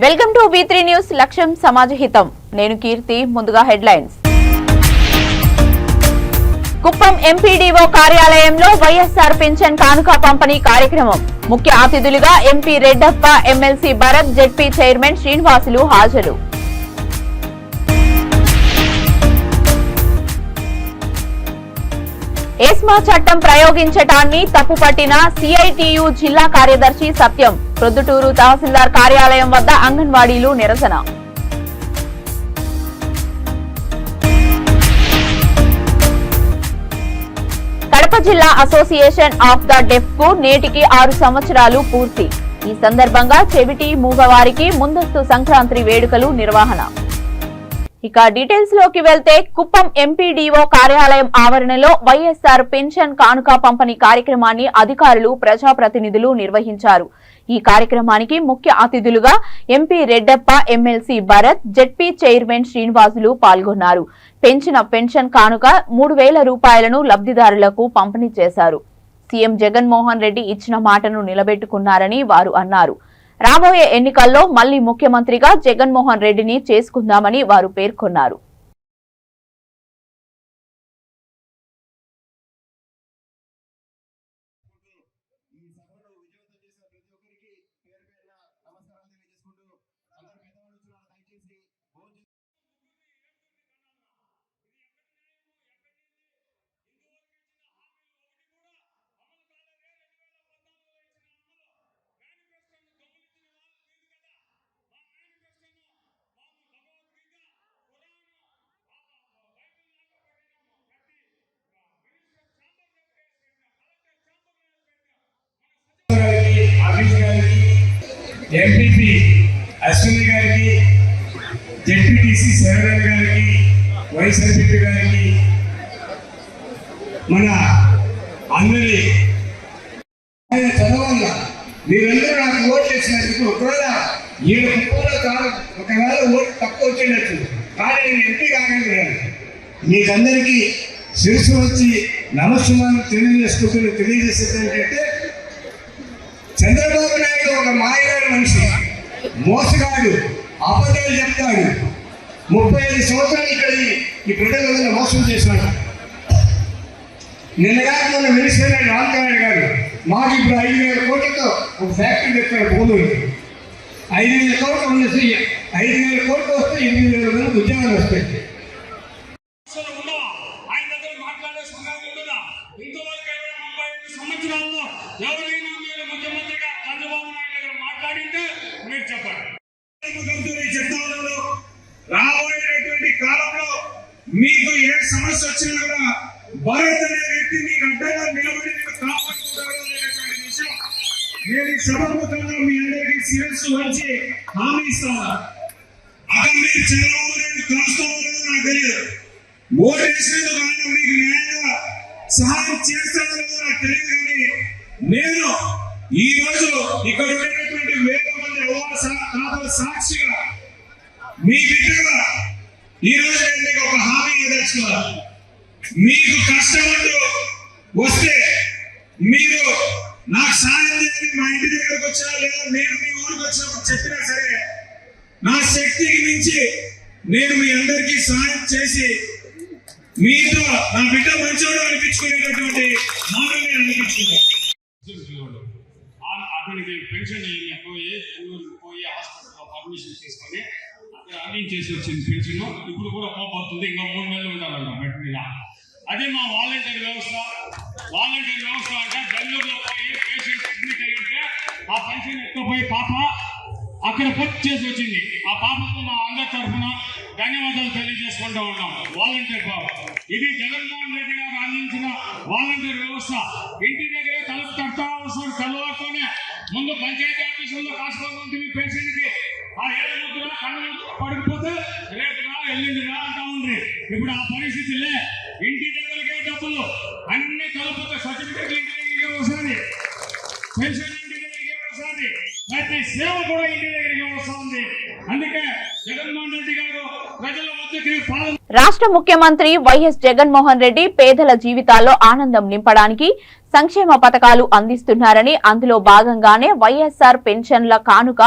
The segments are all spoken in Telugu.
Welcome to V3 news. లక్ష్యం సమాజ హితం. నేను కీర్తి. ముందుగా హెడ్లైన్స్. కుప్పం ఎంపీడీఓ కార్యాలయంలో వైఎస్ఆర్ పెన్షన్ కానుక పంపిణీ కార్యక్రమం. ముఖ్య అతిథులుగా MP Reddappa, MLC Bharat, ZP chairman Srinivasulu హాజరు. ఎస్మా చట్టం ప్రయోగించటాన్ని తప్పుపట్టిన సిఐటియు జిల్లా కార్యదర్శి సత్యం. ప్రొద్దుటూరు తహసీల్దార్ కార్యాలయం వద్ద అంగన్వాడీలు నిరసన. కడప జిల్లా అసోసియేషన్ ఆఫ్ ద డెఫ్ కు నేటికి 6 సంవత్సరాలు పూర్తి. ఈ సందర్భంగా చెవిటి మూగవారికి ముందస్తు సంక్రాంతి వేడుకలు నిర్వహణ. ఇక డీటెయిల్స్ లోకి వెళ్తే, కుప్పం ఎంపీడీఓ కార్యాలయం ఆవరణలో వైఎస్ఆర్ పెన్షన్ కానుక పంపిణీ కార్యక్రమాన్ని అధికారులు, ప్రజాప్రతినిధులు నిర్వహించారు. ఈ కార్యక్రమానికి ముఖ్య అతిథులుగా MP Reddappa, MLC Bharat, ZP chairman Srinivasulu పాల్గొన్నారు. పెంచిన పెన్షన్ కానుక 3000 రూపాయలను లబ్ధిదారులకు పంపిణీ చేశారు. సీఎం జగన్మోహన్ రెడ్డి ఇచ్చిన మాటను నిలబెట్టుకున్నారని వారు అన్నారు. రాబోయే ఎన్నికల్లో మళ్లీ ముఖ్యమంత్రిగా జగన్మోహన్ రెడ్డిని చేసుకుందామని వారు పేర్కొన్నారు. ఎంపీపీ అశ్విని గారికి, జెడ్పీటీసీ శరవణ గారికి, వైస్ ఎంపీ గారికి, మన అందరి చదవాల మీరందరూ నాకు ఓట్లు వేసినందుకు ఒకవేళ 7 కుప్పంలో కాదు, ఒకవేళ ఓటు తక్కువ వచ్చిండొచ్చు, కానీ నేను ఎంపీ కాగలిగాను. మీకందరికీ శిరస్సు వచ్చి నమస్కారం తెలియజేసేది ఏంటంటే, చంద్రబాబు నాయుడు ఒక మాయగారి మనిషి, మోసగాడు, అబద్ధాలు చెప్తాడు. 35 సంవత్సరాలు ఇక్కడ ఈ ప్రజలందరూ మోసం చేశాడు. నిన్నగా మొన్న మినిస్టర్ రామకృష్ణ గారు మాకు ఇప్పుడు 5000 కోట్లతో ఒక ఫ్యాక్టరీ తెచ్చారు. భూములు 5000 కోట్లు ఉన్నసి 5000 కోట్లు వస్తే 8000 మంది ఉద్యోగాలు వస్తాయి. రాబోయేటువంటి కాలంలో మీకు ఏ సమస్య వచ్చినా కూడా భరత్ అనే వ్యక్తి మీకు అడ్డంగా నిలబడి కాపాడుకుంటారు అనేటువంటి విషయం నేను సభాముఖంగా మీ అందరికీ శిరస్సు వచ్చి హామీ ఇస్తాను. అక్కడ మీరు చంద్రబాబు నాయుడు కలుస్తామో నాకు తెలియదు. ఓటేసినందుకు ఆయన మీకు న్యాయంగా సహాయం చేస్తారో నాకు తెలియదు. కానీ నేను ఈ రోజు ఇక్కడ ఉండేటటువంటి 1000 మంది సాక్షిగా మీ బిడ్డగా ఈ రోజు నేను ఒక హామీ ఇవ్వదలుచుకున్నాను. మీకు కష్టం వస్తే మీరు నాకు సాయం చేసి మా ఇంటి దగ్గరకు వచ్చినా లేదా నేను మీ ఊరికి వచ్చినప్పుడు చెప్పినా సరే, నా శక్తికి మించి నేను మీ అందరికీ సాయం చేసి మీతో నా బిడ్డ మంచోడు అనిపించుకునేటటువంటి మాటలు నేను అనిపించుకుంటాను. అతనికి పెన్షన్ పోయి హాస్పిటల్లో పర్మిషన్ తీసుకొని అరేంజ్ చేసి వచ్చింది పెన్షన్. ఇప్పుడు కూడా పోతుంది, ఇంకా 3 నెలలు ఉండాలన్న బెడ్ మీద. అదే మా వాలంటీర్ వ్యవస్థ అంటే బెంగళూరులో పోయి పేషెంట్ అడ్మిట్ అయ్యింటే ఆ పెన్షన్ ఎత్తుకుపోయి పాప అక్కడ పూర్తి చేసి వచ్చింది. ఆ పాపకు మా అందరి తరఫున ధన్యవాదాలు తెలియజేసుకుంటూ ఉన్నాం. వాలంటీర్ బాబు, ఇది జగన్మోహన్ రెడ్డి గారు అందించిన వాలంటీర్ వ్యవస్థ. ఇంటి దగ్గరే తలుపు తడతా అవసరం తెల్లవారుతోనే ముందు పంచాయతీ ఆఫీసుల్లో కాసుకోవాలంటే పేషెంట్కి ఆ 7 ముద్దుగా కన్ను పడిపోతే రేపుగా ఎల్లుండిగా అంటా ఉండ్రి. ఇప్పుడు ఆ పరిస్థితులే. ఇంటి దగ్గరికే డబ్బులు అన్ని కలుపుతే సర్టిఫికెట్లు ఇంటి దగ్గరికి వస్తుంది, పెన్షన్ ఇంటి దగ్గరికి వస్తుంది, ప్రతి సేవ కూడా ఇంటి దగ్గరికి వస్తుంది. అందుకే జగన్మోహన్ రెడ్డి గారు ప్రజల వద్దకి పాలన రాష్ట్ర ముఖ్యమంత్రి వైఎస్ జగన్మోహన్ రెడ్డి పేదల జీవితాల్లో ఆనందం నింపడానికి సంక్షేమ పథకాలు అందిస్తున్నారని, అందులో భాగంగానే వైఎస్ఆర్ పెన్షన్ల కానుక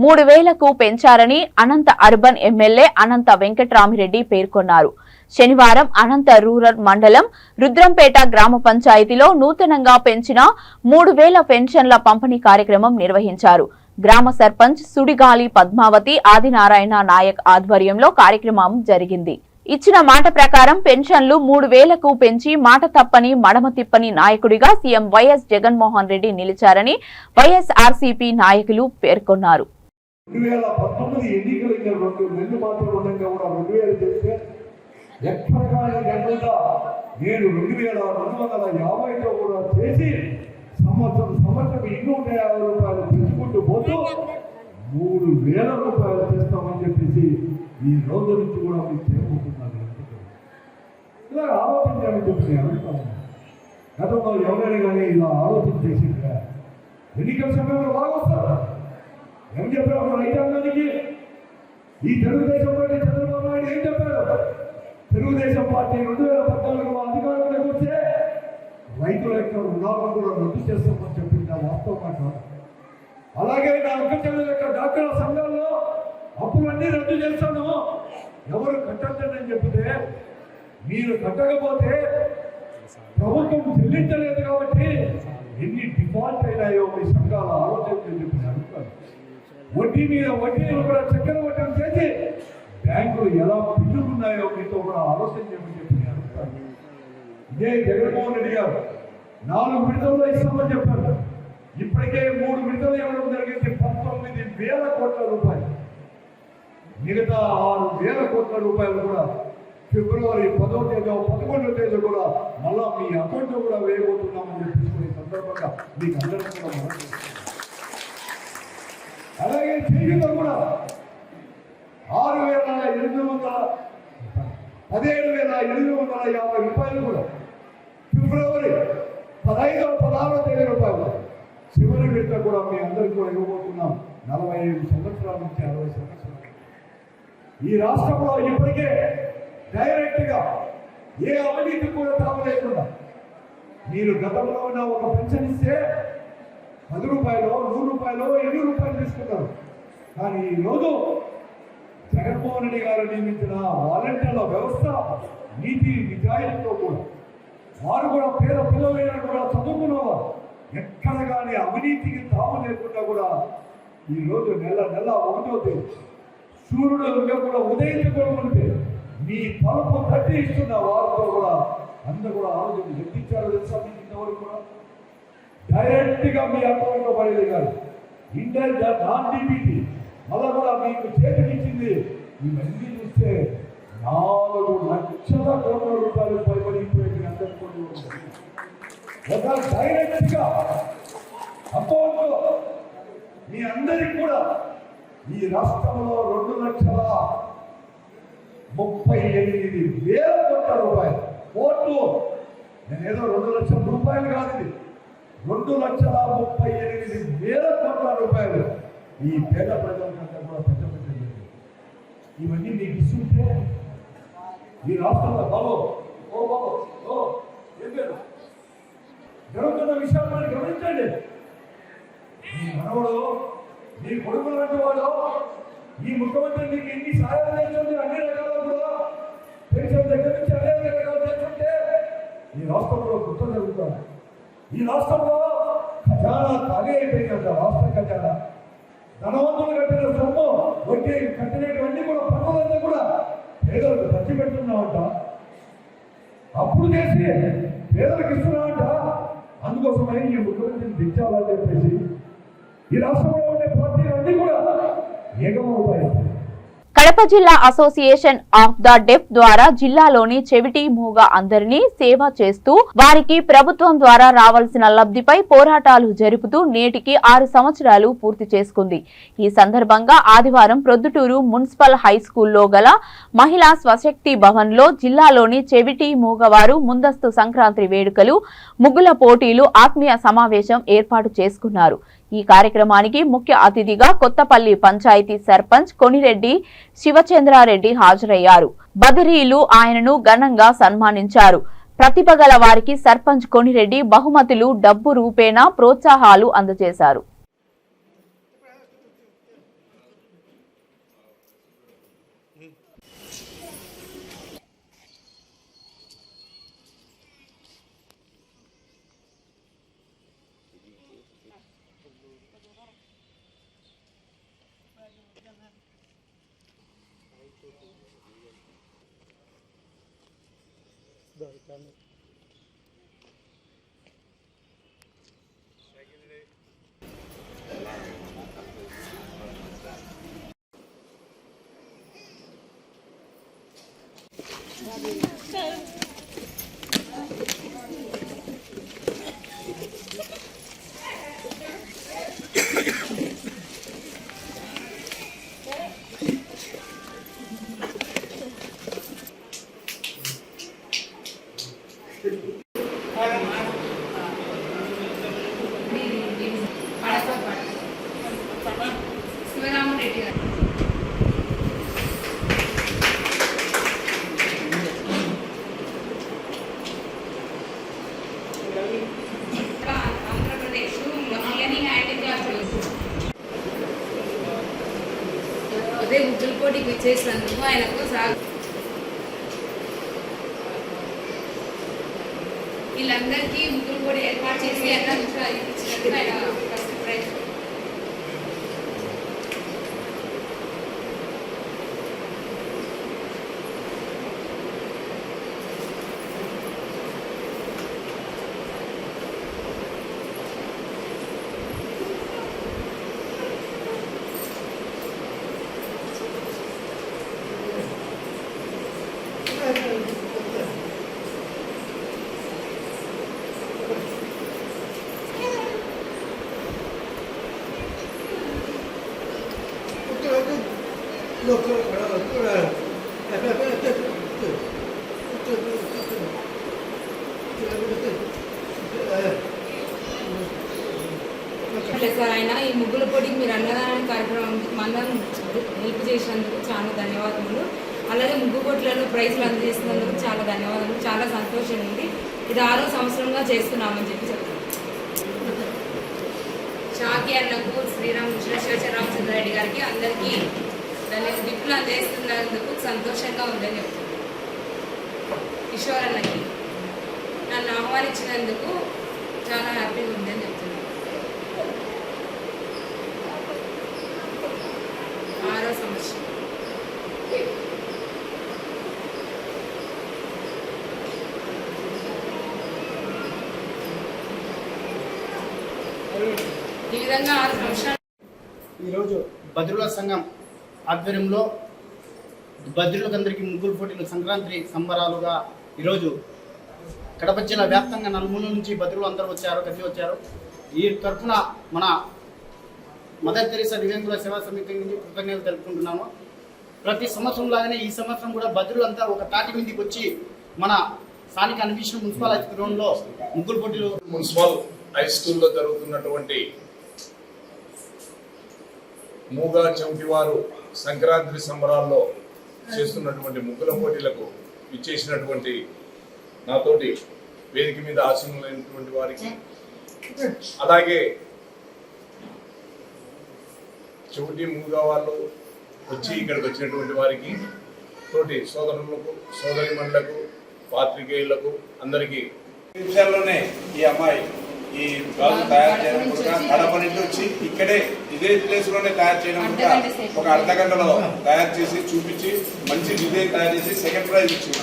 3000కు పెంచారని అనంత అర్బన్ ఎమ్మెల్యే అనంత వెంకట్రామిరెడ్డి పేర్కొన్నారు. శనివారం అనంత రూరల్ మండలం రుద్రంపేట గ్రామ పంచాయతీలో నూతనంగా పెంచిన 3000 పెన్షన్ల పంపిణీ కార్యక్రమం నిర్వహించారు. గ్రామ సర్పంచ్ సుడిగాలి పద్మావతి ఆదినారాయణ నాయక్ ఆధ్వర్యంలో కార్యక్రమం జరిగింది. ఇచ్చిన మాట ప్రకారం పెన్షన్లు 3000కు పెంచి మాట తప్పని మడమ తిప్పని నాయకుడిగా సీఎం వైఎస్ జగన్మోహన్ రెడ్డి నిలిచారని వైఎస్ఆర్సీపీ నాయకులు పేర్కొన్నారు. 2019 ఎన్నికలైన 2 నెలలు మాత్రం ఉండగా కూడా 2000 చేస్తే ఎక్కడగా నేను 2250తో కూడా చేసి సంవత్సరం 250 రూపాయలు పెంచుకుంటూ పోతూ 3000 రూపాయలు చేస్తామని చెప్పేసి ఈ రోజు నుంచి కూడా మీకు చేరుకుంటున్నాను. ఇలా ఆలోచన చేయమని చెప్పి అడుగుతాను. గతంలో ఎవరైనా కానీ ఇలా ఆలోచన చేసిందిగా ఎన్నికల సమయంలో బాగా వస్తారు. ఏం చెప్పారు రైతాంగానికి? ఈ తెలుగుదేశం పార్టీ చంద్రబాబు నాయుడు ఏం చెప్పారు? తెలుగుదేశం పార్టీ 2014 అధికారంలోకి వస్తే రైతుల యొక్క రుణాలను కూడా రద్దు చేస్తామని చెప్పింది వాస్తవం మాట. అలాగే నా అక్క చెల్లెల యొక్క డాక్టర్ల సంఘాల్లో అప్పులన్నీ రద్దు చేస్తాను, ఎవరు కట్టద్దని చెప్తే మీరు కట్టకపోతే ప్రభుత్వం చెల్లించలేదు కాబట్టి ఎన్ని డిఫాల్ట్ అయినాయో మీ సంఘాల ఆలోచన చెప్పి అడుగుతాను. వడ్డీ మీద వడ్డీలు కూడా చక్కెర వడ్డీ చేసి బ్యాంకులు ఎలా పిల్లుకున్నాయో మీతో కూడా ఆలోచన చెప్పి అడుగుతాను. ఇదే జగన్మోహన్ రెడ్డి గారు 4 విడతల్లో ఇస్తామని చెప్పారు. ఇప్పటికే 3 విడతలు ఇవ్వడం జరిగింది. 19,000 కోట్ల రూపాయలు. మిగతా 6,000 కోట్ల రూపాయలు కూడా ఫిబ్రవరి 10వ తేదీ 11వ తేదీ కూడా మళ్ళా మీ అకౌంట్లో కూడా వేయబోతున్నామని చెప్పి సందర్భంగా మీకు అందరికీ కూడా అలాగే చేతిలో కూడా 17,850 రూపాయలు కూడా ఫిబ్రవరి 15వ 16వ తేదీ రూపాయలు చివరి విడత కూడా మీ అందరికీ కూడా ఇవ్వబోతున్నాం. 45 సంవత్సరాల నుంచి 60 సంవత్సరాలు ఈ రాష్ట్రంలో ఇప్పటికే డైరెక్ట్ గా ఏ అవినీతి కూడా తాగలేకుండా మీరు గతంలో ఉన్న ఒక పెన్షన్ ఇస్తే 10 రూపాయలు 100 రూపాయలు 7 రూపాయలు తీసుకున్నారు. కానీ ఈరోజు జగన్మోహన్ రెడ్డి గారు నియమించిన వాలంటీర్ల వ్యవస్థ నీతి నిజాయితీతో కూడా వారు కూడా పేద పిల్లలైనా కూడా చదువుకున్నవారు ఎక్కడ కానీ అవినీతికి తాము లేకుండా కూడా ఈరోజు నెల 1వ తేదీ సూర్యుడు కూడా ఉదయించుకోవాలంటే మీ తలుపు తట్టి ఇస్తున్న వారితో కూడా అందరూ కూడా ఆలోచన లెక్కించారు తెలుసా? మీకు ఇంతవరకు కూడా డైరెక్ట్ గా మీ అకౌంట్లో పడేది కాదు, ఇండైరెక్ట్ నాన్ డిబిటీ మళ్ళా కూడా మీకు చేతికిచ్చింది. ఇవన్నీ చూస్తే 4 లక్షల కోట్ల రూపాయలు పైబడిపోయింది. అందరికీ ఒక డైరెక్ట్ గా అకౌంట్లో మీ అందరికి కూడా ఈ రాష్ట్రంలో 2,38,000 కోట్ల రూపాయలు కోట్లు. నేనేదో 2 లక్షల రూపాయలు కాదు, ఇది 2,38,000 కోట్ల రూపాయలు ఈ పేద ప్రజలకంటే కూడా పెద్ద పెద్ద. ఇవన్నీ మీకు ఇస్తుంటే ఈ రాష్ట్రంలో జరుగుతున్న విషయాలు మనం గమనించండి. మీ మనవడు మీ కొడుకు లాంటి వాడు ఈ ముఖ్యమంత్రి మీకు ఎన్ని సహాయాలు చేస్తుంది, అన్ని రకాలు కూడా పెన్షన్ దగ్గర నుంచి అనేక రకాలు చేస్తుంటే ఈ రాష్ట్రంలో గుర్తు జరుగుతుంది. ఈ రాష్ట్రంలో ఖజానా ఖాళీ అయిపోయిందంట. రాష్ట్ర ఖజానా ధనవంతులు కట్టిన సొమ్ము వడ్డీ కట్టినటువంటి కూడా పనులంతా కూడా పేదలకు ఖర్చు పెడుతున్నామంట, అప్పుడు చేసి పేదలకు ఇస్తున్నామంట. అందుకోసమై ఈ ముఖ్యమంత్రిని దించాలని చెప్పేసి ఈ రాష్ట్రంలో ఉండే పార్టీలన్నీ కూడా ఏకమవుతాయి. కడప జిల్లా అసోసియేషన్ ఆఫ్ ద డెఫ్ ద్వారా జిల్లాలోని చెవిటి మూగ అందరినీ సేవ చేస్తూ వారికి ప్రభుత్వం ద్వారా రావాల్సిన లబ్ధిపై పోరాటాలు జరుపుతూ నేటికి 6 సంవత్సరాలు పూర్తి చేసుకుంది. ఈ సందర్భంగా ఆదివారం ప్రొద్దుటూరు మున్సిపల్ హై స్కూల్లో గల మహిళా స్వశక్తి భవన్ లో జిల్లాలోని చెవిటి మూగవారు ముందస్తు సంక్రాంతి వేడుకలు, ముగ్గుల పోటీలు, ఆత్మీయ సమావేశం ఏర్పాటు చేసుకున్నారు. ఈ కార్యక్రమానికి ముఖ్య అతిథిగా కొత్తపల్లి పంచాయతీ సర్పంచ్ కొనిరెడ్డి శివచంద్రారెడ్డి హాజరయ్యారు. బదిరీలు ఆయనను ఘనంగా సన్మానించారు. ప్రతిభ గల వారికి సర్పంచ్ కొనిరెడ్డి బహుమతులు, డబ్బు రూపేణా ప్రోత్సాహాలు అందజేశారు. అదే ముగ్గుల పోటీకి వచ్చేసినందుకు ఆయనకు వీళ్ళందరికీ ముగ్గుల పోటీ ఏర్పాటు చేసి ఇచ్చినందుకు ఆయన ఫస్ట్ ప్రైజ్. సార్ ఆయన ఈ ముగ్గుల పోటీకి మీరు అన్నదాన కార్యక్రమం మందరం హెల్ప్ చేసినందుకు చాలా ధన్యవాదములు. అలాగే ముగ్గు పోటీలలో ప్రైజ్లు అందజేసినందుకు చాలా ధన్యవాదాలు. చాలా సంతోషం ఉంది. ఇది 6వ సంవత్సరంగా చేస్తున్నామని చెప్పి చెప్తాను. షాకి అన్నకు శివచంద్రారెడ్డి గారికి అందరికీ గిఫ్ట్లు అందజేస్తున్నందుకు సంతోషంగా ఉందని చెప్తున్నాను. కిషోర్ అన్నకి నన్ను ఆహ్వానించినందుకు చాలా హ్యాపీగా ఉందని చెప్తున్నాను. 6వ సంవత్సరం. ఈ విధంగా 6 సంవత్సరాలు. ఈరోజు బద్రుల సంఘం ఆధ్వర్యంలో బద్రులందరికీ ముగ్గుల పోటీలు సంక్రాంతి సంబరాలుగా ఈరోజు కడప జిల్లా వ్యాప్తంగా నలుమూల నుంచి బద్రులు అందరూ కలిసి వచ్చారు. ఈ తరఫున మన మదర్ తెరీసా దివ్యాంగుల సేవా సమితి నుంచి కృతజ్ఞతలు తెలుపుకుంటున్నాము. ప్రతి సంవత్సరం లాగానే ఈ సంవత్సరం కూడా బద్రులంతా ఒక తాటి మీదకి వచ్చి మన స్థానిక అన్వేషణ మున్సిపల్ హై గ్రౌండ్లో ముగ్గుల పోటీలు మున్సిపల్ హై స్కూల్లో జరుగుతున్నటువంటి మూగా చౌటివారు సంక్రాంతి సంబరాల్లో చేస్తున్నటువంటి ముగ్గుల పోటీలకు ఇచ్చేసినటువంటి నాతోటి వేదిక మీద ఆసీనులైనటువంటి వారికి, అలాగే చౌటి మూగా వాళ్ళు వచ్చి ఇక్కడికి వచ్చినటువంటి వారికి, తోటి సోదరులకు, సోదరిమణులకు, పాత్రికేయులకు అందరికీ నిమిషాల్లోనే ఈ అమ్మాయి ఈ గాజు తయారు చేయడం కూడా కడప నుంచి వచ్చి ఇక్కడే ఇదే ప్లేస్ లోనే తయారు చేయడం కూడా ఒక అర్ధగంటలో తయారు చేసి చూపించి మంచి డిజైన్ తయారు చేసి సెకండ్ ప్రైజ్ ఇచ్చింది.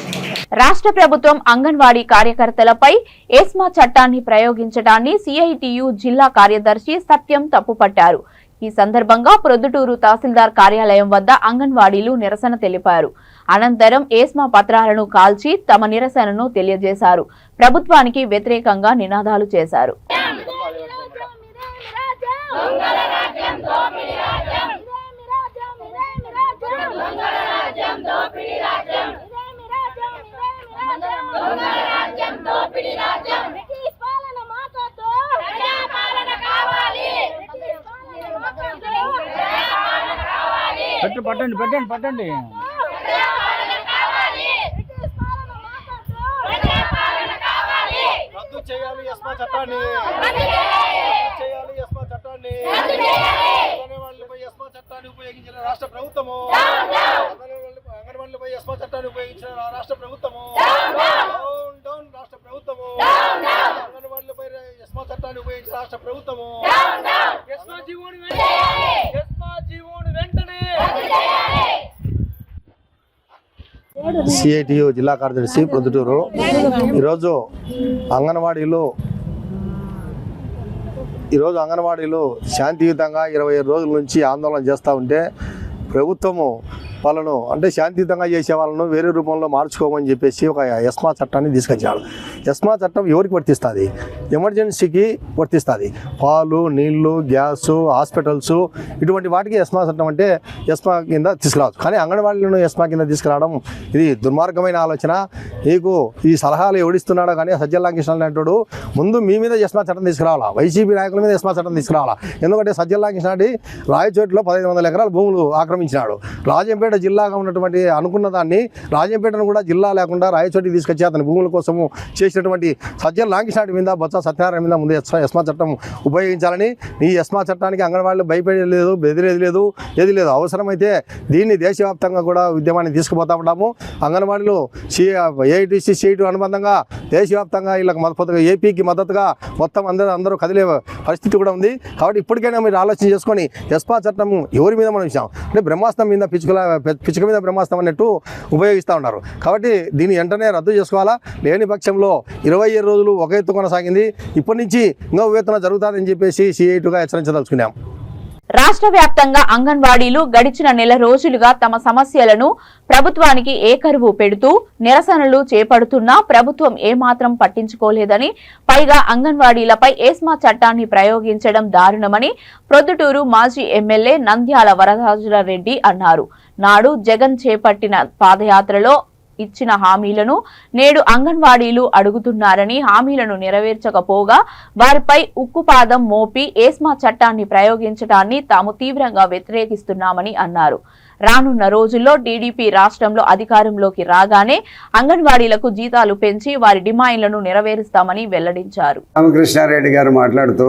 రాష్ట్ర ప్రభుత్వం అంగన్వాడీ కార్యకర్తలపై ఎస్మా చట్టాన్ని ప్రయోగించడాన్ని సిఐటియు జిల్లా కార్యదర్శి సత్యం తప్పుపట్టారు. ఈ సందర్భంగా ప్రొద్దుటూరు తహసీల్దార్ కార్యాలయం వద్ద అంగన్వాడీలు నిరసన తెలిపారు. అనంతరం ఏస్మా పత్రాలను కాల్చి తమ నిరసనను తెలియజేశారు. ప్రభుత్వానికి వ్యతిరేకంగా నినాదాలు చేశారు. కావాలి. పట్టండి పట్టండి పట్టండి. రద్దు చేయాలి ఎస్మా చట్టాన్ని, చేయాలి ఎస్మా చట్టాన్ని. అంగన్వాడీలపై ఎస్మా చట్టాన్ని ఉపయోగించిన రాష్ట్ర ప్రభుత్వము, అంగన్వాడీలపై ఎస్మా చట్టాన్ని ఉపయోగించిన రాష్ట్ర ప్రభుత్వము, డౌన్ రాష్ట్ర ప్రభుత్వము, అంగన్వాడీలపై ఎస్మా చట్టాన్ని ఉపయోగించిన రాష్ట్ర ప్రభుత్వము. ఎస్మా జీవోను వెంటనే. సిఐటియు జిల్లా కార్యదర్శి ప్రొద్దుటూరు. ఈరోజు అంగన్వాడీలు శాంతియుతంగా 27 రోజుల నుంచి ఆందోళన చేస్తూ ఉంటే ప్రభుత్వము వాళ్ళను అంటే శాంతియుతంగా చేసే వాళ్ళను వేరే రూపంలో మార్చుకోమని చెప్పేసి ఒక ఎస్మా చట్టాన్ని తీసుకొచ్చాడు. ఎస్మా చట్టం ఎవరికి వర్తిస్తుంది? ఎమర్జెన్సీకి వర్తిస్తుంది. పాలు, నీళ్లు, గ్యాసు, హాస్పిటల్స్ ఇటువంటి వాటికి ఎస్మా చట్టం అంటే ఎస్మా కింద తీసుకురావచ్చు. కానీ అంగన్వాడీలను ఎస్మా కింద తీసుకురావడం ఇది దుర్మార్గమైన ఆలోచన. మీకు ఈ సలహాలు ఎవడిస్తున్నాడో కానీ సజ్జల రామకృష్ణ అంటాడు ముందు మీ మీద ఎస్మా చట్టం తీసుకురావాలా, వైసీపీ నాయకుల మీద ఎస్మా చట్టం తీసుకురావాలా. ఎందుకంటే సజ్జల రామకృష్ణ రాయచోటిలో 1500 ఎకరాల భూములు ఆక్రమించినాడు. రాజంపేట జిల్లాగా ఉన్నటువంటి అనుకున్న దాన్ని రాజంపేటను కూడా జిల్లా లేకుండా రాయచోటికి తీసుకొచ్చి అతని భూముల కోసము చేసినటువంటి సజ్జల రామకృష్ణ మీద బొత్స సత్యనారాయణ మీద ముందు ఎస్మా చట్టం ఉపయోగించాలని. ఈ ఎస్మా చట్టానికి అంగన్వాడీలు భయపడేది లేదు, బెదిరేది లేదు, ఏది లేదు. అవసరమైతే దీన్ని దేశవ్యాప్తంగా కూడా ఉద్యమాన్ని తీసుకుపోతా ఉంటాము. అంగన్వాడీలు ఏఐటీసీ సీటు అనుబంధంగా దేశవ్యాప్తంగా వీళ్ళకి ఏపీకి మద్దతుగా మొత్తం అందరూ కదిలే పరిస్థితి కూడా ఉంది. కాబట్టి ఇప్పటికైనా మీరు ఆలోచన చేసుకొని ఎస్మా చట్టం ఎవరి మీద మనం ఇచ్చాం అంటే బ్రహ్మాస్త్రం మీద పిచ్చుక మీద బ్రహ్మాస్త్రం అన్నట్టు ఉపయోగిస్తూ ఉన్నారు. కాబట్టి దీన్ని వెంటనే రద్దు చేసుకోవాలా. లేని పక్షంలో 27 రోజులు ఒక ఎత్తు కొనసాగింది, ఇప్పటి నుంచి ఇంకో ఎత్తున జరుగుతుందని చెప్పేసి సిఐటిగా హెచ్చరించదలుచుకున్నాం. రాష్ట్ర వ్యాప్తంగా అంగన్వాడీలు గడిచిన నెల రోజులుగా తమ సమస్యలను ప్రభుత్వానికి ఏకరువు పెడుతూ నిరసనలు చేపడుతున్నా ప్రభుత్వం ఏమాత్రం పట్టించుకోలేదని, పైగా అంగన్వాడీలపై ఎస్మా చట్టాన్ని ప్రయోగించడం దారుణమని ప్రొద్దుటూరు మాజీ ఎమ్మెల్యే నంద్యాల వరదరాజులరెడ్డి అన్నారు. నాడు జగన్ చేపట్టిన పాదయాత్రలో ఇచ్చిన హామీలను నేడు అంగన్వాడీలు అడుగుతున్నారని, హామీలను నెరవేర్చకపోగా వారిపై ఉక్కుపాదం మోపి ఎస్మా చట్టాన్ని ప్రయోగించడాన్ని తాము తీవ్రంగా వ్యతిరేకిస్తున్నామని అన్నారు. రానున్న రోజుల్లో టీడీపీ రాష్ట్రంలో అధికారంలోకి రాగానే అంగన్వాడీలకు జీతాలు పెంచి వారి డిమాండ్లను నెరవేరుస్తామని వెల్లడించారు. రామకృష్ణారెడ్డి గారు మాట్లాడుతూ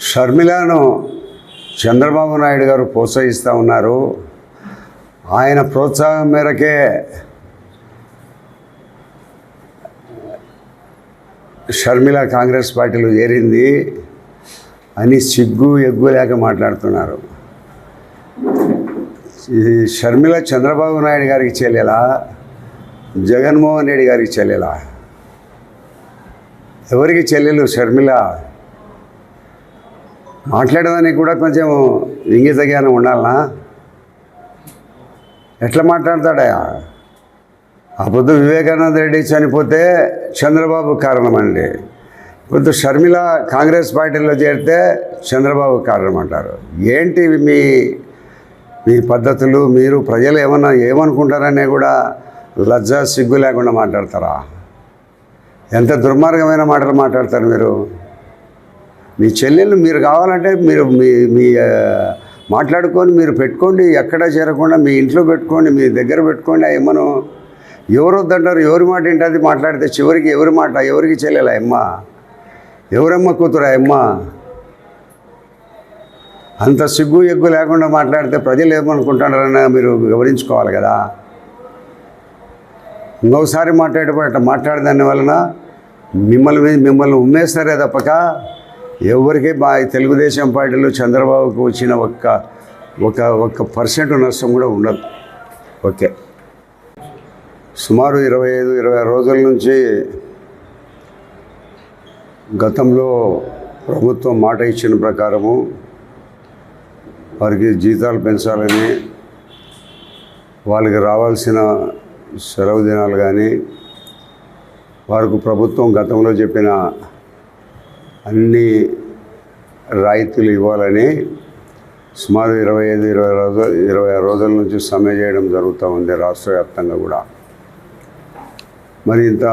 షర్మిలను చంద్రబాబు నాయుడు గారు ప్రోత్సహిస్తూ ఉన్నారు. ఆయన ప్రోత్సాహం మేరకే షర్మిల కాంగ్రెస్ పార్టీలో చేరింది అని సిగ్గు ఎగ్గు లేక మాట్లాడుతున్నారు. ఈ షర్మిల చంద్రబాబు నాయుడు గారికి చెల్లెలా, జగన్మోహన్ రెడ్డి గారికి చెల్లెలా? ఎవరికి చెల్లెలు షర్మిల? మాట్లాడడానికి కూడా కొంచెం ఇంగిత జ్ఞానం ఉండాలనా? ఎట్లా మాట్లాడతాడా? ఆ పొద్దు వివేకానంద రెడ్డి చనిపోతే చంద్రబాబు కారణం అండి, పొద్దు షర్మిల కాంగ్రెస్ పార్టీలో చేరితే చంద్రబాబు కారణం అంటారు. ఏంటి మీ పద్ధతులు? మీరు ప్రజలు ఏమనుకుంటారనే కూడా లజ్జ సిగ్గు లేకుండా మాట్లాడతారా? ఎంత దుర్మార్గమైన మాటలు మాట్లాడతారు మీరు. మీ చెల్లెళ్ళు మీరు కావాలంటే మీరు మీ మాట్లాడుకొని మీరు పెట్టుకోండి, ఎక్కడా చేరకుండా మీ ఇంట్లో పెట్టుకోండి, మీ దగ్గర పెట్టుకోండి. ఏమను ఎవరు వద్దంటారు? ఎవరి మాట ఏంటది మాట్లాడితే చివరికి ఎవరి మాట? ఎవరికి చెల్లెలా అమ్మ? ఎవరమ్మ కూతురా అమ్మ? అంత సిగ్గు ఎగ్గు లేకుండా మాట్లాడితే ప్రజలు ఏమనుకుంటారని మీరు గమనించుకోవాలి కదా. ఇంకొకసారి మాట్లాడదాని వలన మిమ్మల్ని ఉమ్మేస్తారే తప్పక ఎవరికి తెలుగుదేశం పార్టీలో చంద్రబాబుకు వచ్చిన ఒక్క % నష్టం కూడా ఉండదు. ఓకే, సుమారు 25-26 రోజుల నుంచి గతంలో ప్రభుత్వం మాట ఇచ్చిన ప్రకారము వారికి జీతాలు పెంచాలని, వాళ్ళకి రావాల్సిన సెలవు దినాలు కానీ, వారికి ప్రభుత్వం గతంలో చెప్పిన అన్ని రాయితీలు ఇవ్వాలని సుమారు 25-26 రోజుల నుంచి సమ్మె చేయడం జరుగుతూ ఉంది రాష్ట్ర వ్యాప్తంగా కూడా. మరి ఇంత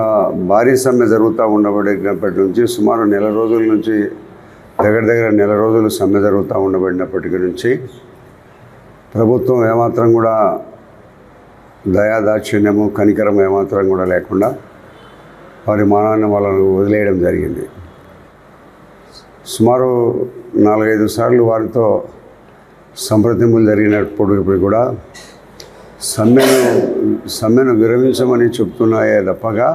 భారీ సమ్మె జరుగుతూ ఉండబడినప్పటి నుంచి సుమారు నెల రోజుల నుంచి దగ్గర నెల రోజులు సమ్మె జరుగుతూ ఉండబడినప్పటికీ నుంచి ప్రభుత్వం ఏమాత్రం కూడా దయాదాక్షిణ్యము కనికరం ఏమాత్రం కూడా లేకుండా వారి మానాన్ని వాళ్ళను వదిలేయడం జరిగింది. సుమారు 4-5 సార్లు వారితో సంప్రదింపులు జరిగినప్పుడు కూడా సమ్మెను విరమించమని చెప్తున్నాయే తప్పగా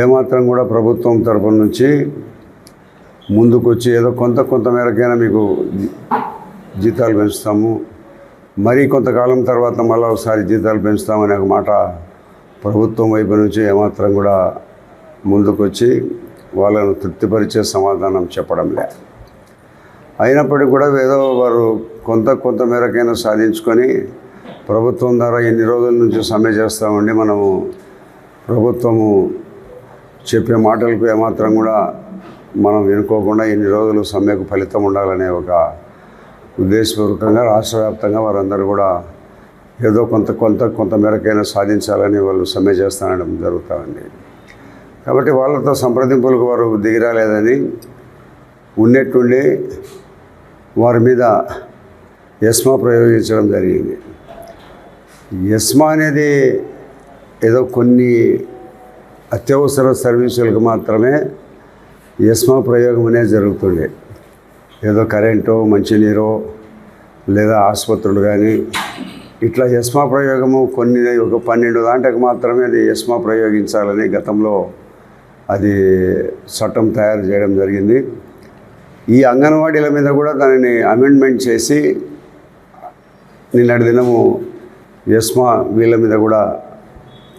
ఏమాత్రం కూడా ప్రభుత్వం తరపు నుంచి ముందుకొచ్చి ఏదో కొంత మేరకైనా మీకు జీతాలు పెంచుతాము, మరీ కొంతకాలం తర్వాత మళ్ళీ ఒకసారి జీతాలు పెంచుతామనే ఒక మాట ప్రభుత్వం వైపు నుంచి ఏమాత్రం కూడా ముందుకొచ్చి వాళ్ళను తృప్తిపరిచే సమాధానం చెప్పడం లేదు. అయినప్పటికీ కూడా ఏదో వారు కొంత మేరకైనా సాధించుకొని ప్రభుత్వం ద్వారా ఎన్ని రోజుల నుంచి సమ్మె చేస్తామండి, మనము ప్రభుత్వము చెప్పే మాటలకు ఏమాత్రం కూడా మనం వినుకోకుండా ఎన్ని రోజులు సమ్మెకు ఫలితం ఉండాలనే ఒక ఉద్దేశపూర్వకంగా రాష్ట్ర వ్యాప్తంగా వారందరూ కూడా ఏదో కొంత మేరకైనా సాధించాలని వాళ్ళు సమ్మె చేస్తానడం జరుగుతామండి. కాబట్టి వాళ్ళతో సంప్రదింపులకు వారు దిగిరాలేదని ఉన్నట్టుండి వారి మీద ఎస్మా ప్రయోగించడం జరిగింది. ఎస్మా అనేది ఏదో కొన్ని అత్యవసర సర్వీసులకు మాత్రమే ఎస్మా ప్రయోగం అనేది జరుగుతుండే. ఏదో కరెంటో మంచినీరో లేదా ఆసుపత్రులు కానీ ఇట్లా ఎస్మా ప్రయోగము కొన్ని ఒక 12 దాంట్లకు మాత్రమే అది ఎస్మా ప్రయోగించాలని గతంలో అది చట్టం తయారు చేయడం జరిగింది. ఈ అంగన్వాడీల మీద కూడా దానిని అమెండ్మెంట్ చేసి నిన్నటి దినము ఎస్మా వీళ్ళ మీద కూడా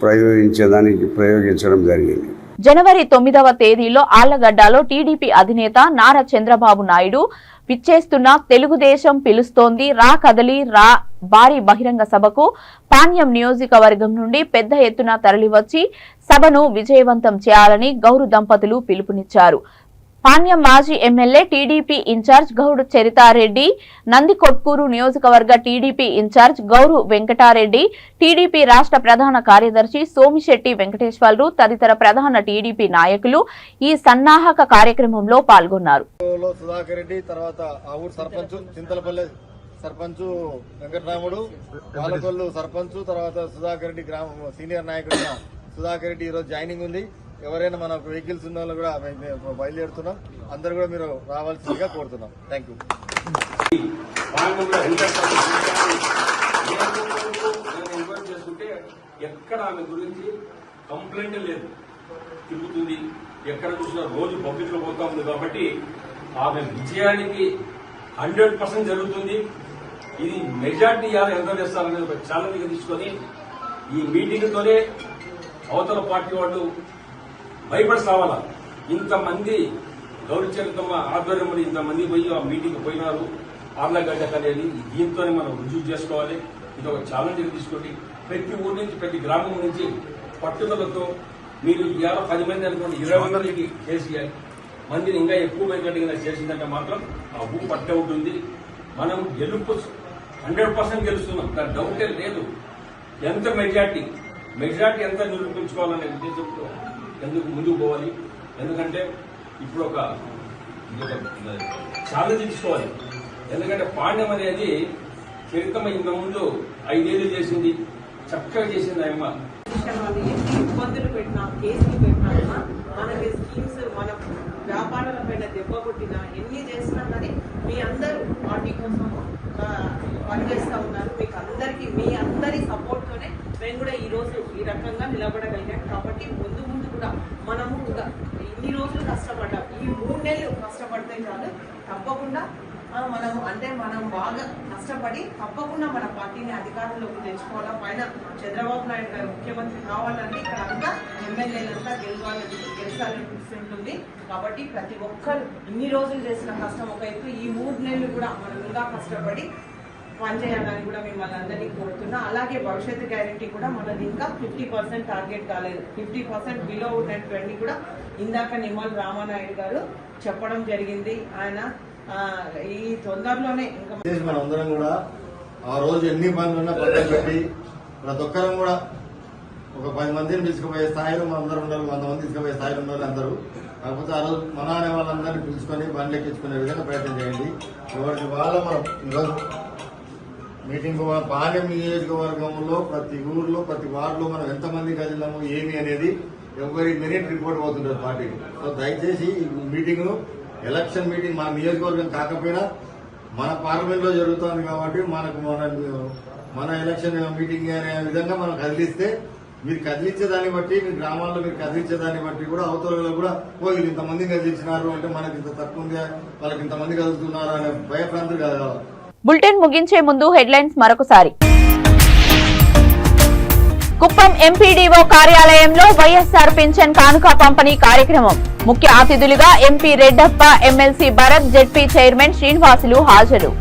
ప్రయోగించడం జరిగింది. జనవరి 9వ తేదీలో ఆళ్లగడ్డలో టీడీపీ అధినేత నారా చంద్రబాబు నాయుడు విచ్చేస్తున్న తెలుగుదేశం పిలుస్తోంది రా కదలి రా భారీ బహిరంగ సభకు పాణ్యం నియోజకవర్గం నుండి పెద్ద ఎత్తున తరలివచ్చి సభను విజయవంతం చేయాలని గౌరు దంపతులు పిలుపునిచ్చారు. పాణ్యం మాజీ ఎమ్మెల్యే టీడీపీ ఇన్ఛార్జ్ గౌడు చరితారెడ్డి, నందికొట్కూరు నియోజకవర్గ TDP incharge Gowru Venkatareddy, TDP రాష్ట్ర ప్రధాన కార్యదర్శి సోమిశెట్టి వెంకటేశ్వర్లు తదితర ప్రధాన టీడీపీ నాయకులు ఈ సన్నాహక కార్యక్రమంలో పాల్గొన్నారు. సుధాకర్ రెడ్డి, తర్వాత ఆ ఊరు సర్పంచ్ చింతలపల్లి సర్పంచ్ వెంకటరాముడు, పాలకొల్లు సర్పంచ్, తర్వాత సుధాకర్ రెడ్డి గ్రామం సీనియర్ నాయకుడు సుధాకర్ రెడ్డి ఈరోజు జాయినింగ్ ఉంది. ఎవరైనా మనకు వెహికల్స్ ఉన్న వాళ్ళు కూడా బయలుదేరుతున్నాం. అందరూ కూడా మీరు రావాల్సిందిగా కోరుతున్నాం. Thank you. ఎక్కడ ఆమె గురించి కంప్లైంట్ లేదు, తిరుగుతుంది, ఎక్కడ చూసినా రోజు పబ్లిక్ లో పోతా ఉంది. కాబట్టి ఆమె విజయానికి 100% జరుగుతుంది. ఇది మెజార్టీ ఎంత చేస్తారనేది ఒక ఛాలెంజ్ తీసుకొని ఈ మీటింగ్ తోనే అవతల పార్టీ వాళ్ళు భయపడి సావాలా. ఇంతమంది గౌరవచరితమ్మ ఆధ్వర్యంలో ఇంతమంది పోయి ఆ మీటింగ్ పోయినారు ఆర్లగడ్డ అనేది. దీంతోనే మనం రుజువు చేసుకోవాలి. ఇది ఒక ఛాలెంజ్ తీసుకోండి. ప్రతి ఊరి నుంచి ప్రతి గ్రామం నుంచి పట్టుదలతో మీరు ఇవాళ 10 మంది అనుకోండి 20 మందికి చేసేయాలి. మందిని ఇంకా ఎక్కువ మంది చేసిందంటే మాత్రం ఆ ఊరు పట్టే ఉంటుంది. మనం గెలుపు 100% గెలుస్తున్నాం, దాని డౌటే లేదు. ఎంత మెజార్టీ ఎంత నిరూపించుకోవాలనే ఉద్దేశంతో ఎందుకు ముందుకు పోవాలి. ఎందుకంటే ఇప్పుడు ఒక ఛాలెంజ్ తీసుకోవాలి. ఎందుకంటే పాండ్యం అనేది చరిత్ర ఇంత ముందు 5 ఏళ్ళు చేసింది, చక్కగా చేసింది. ఆయమ్మ ఇబ్బందులు పెట్టినా, కేసులు పెట్టినా, మనకి స్కీమ్స్, మన వ్యాపారాల పైన దెబ్బ కొట్టినా, ఎన్ని చేసినా కానీ మీ అందరూ పార్టీ కోసం పనిచేస్తూ ఉన్నారు. మీకు అందరికీ మీ అందరి సపోర్ట్తోనే మేము కూడా ఈరోజు ఈ రకంగా నిలబడగలిగాం. కాబట్టి ముందు కూడా మనము ఇన్ని రోజులు కష్టపడ్డాం, ఈ 3 నెలలు కష్టపడితే కాదు, తప్పకుండా మనం బాగా కష్టపడి తప్పకుండా మన పార్టీని అధికారంలోకి తెచ్చుకోవాలా. పైన చంద్రబాబు నాయుడు గారు ముఖ్యమంత్రి కావాలంటే ఇక్కడ అంతా ఎమ్మెల్యేలంతా గెలిచాలని ఉంటుంది. కాబట్టి ప్రతి ఒక్కరు ఇన్ని రోజులు చేసిన కష్టం ఒక ఎత్తు, ఈ 3 నెలలు కూడా మనం ఇంకా కష్టపడి పనిచేయాలని కూడా మిమ్మల్ని అందరినీ కోరుతున్నా. అలాగే భవిష్యత్తు గ్యారెంటీ కూడా మనది ఇంకా 50% టార్గెట్ కాలేదు. 50% బిలో ఉన్నటువంటి కూడా ఇందాక నిమ్మల రామానాయుడు గారు చెప్పడం జరిగింది. ఆయన ఈ తొందరలోనే ఇంకా మనందరం కూడా ఆ రోజు ఎన్ని పనులున్నా పక్కన పెట్టి ప్రతి ఒక్కరం కూడా ఒక 10 మందిని తీసుకుపోయే స్థాయిలో మనందరం ఉండాలి. 100 మంది తీసుకుపోయే స్థాయిలో ఉండాలి అందరూ. కాకపోతే ఆ రోజు మన అనే వాళ్ళందరినీ పిలుచుకొని బండ్లు ఎక్కించుకునే విధంగా ప్రయత్నం చేయండి. ఎవరికి వాళ్ళ మనం ఈరోజు మీటింగ్ పాలెం నియోజకవర్గంలో ప్రతి ఊర్లో ప్రతి వార్డులో మనం ఎంతమంది కదిలాము ఏమి అనేది ఎవరి మినిట్ రిపోర్ట్ అవుతుంటారు పార్టీకి. సో దయచేసి ఈ మీటింగ్ ఎలక్షన్ మీటింగ్ మన నియోజకవర్గం కాకపోయినా మన పార్లమెంట్ లో జరుగుతుంది కాబట్టి మన ఎలక్షన్ మీటింగ్ అనే విధంగా మనం కదిలిస్తే మీరు కదిలించే దాన్ని బట్టి మీ గ్రామాల్లో మీరు కదిలించే దాన్ని బట్టి కూడా అవతలలో కూడా వీళ్ళు ఇంతమంది కదిలించినారు అంటే మనకి ఇంత తక్కువ ఉంది, వాళ్ళకి ఇంతమంది కదులుతున్నారు అనే భయప్రాంతులు కాదు. బులెటిన్ ముగించే ముందు హెడ్లైన్స్ మరొకసారి. కుప్పం ఎంపీడీఓ కార్యాలయంలో వైఎస్ఆర్ పింఛన్ కానుక పంపిణీ కార్యక్రమం. ముఖ్య అతిథులుగా MP Reddappa, MLC Bharat, ZP chairman Srinivasulu హాజరు.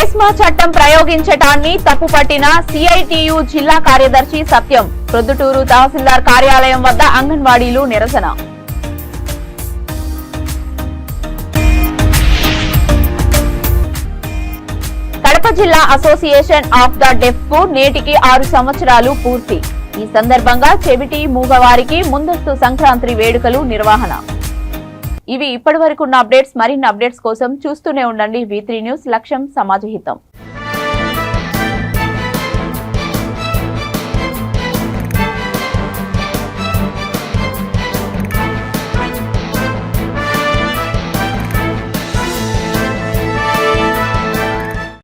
ఎస్మా చట్టం ప్రయోగించటాన్ని తప్పుపట్టిన సిఐటియు జిల్లా కార్యదర్శి సత్యం. ప్రొద్దుటూరు తహసీల్దార్ కార్యాలయం వద్ద అంగన్వాడీలు నిరసన. కడప జిల్లా అసోసియేషన్ ఆఫ్ ద డెఫ్ కు నేటికి 6 సంవత్సరాలు పూర్తి. ఈ సందర్భంగా చెవిటి మూగవారికి ముందస్తు సంక్రాంతి వేడుకలు నిర్వహణ. ఇవి ఇప్పటివరకున్న అప్డేట్స్. మరిన్ని అప్డేట్స్ కోసం చూస్తూనే ఉండండి V3 న్యూస్. లక్ష్యం సమాజహితం.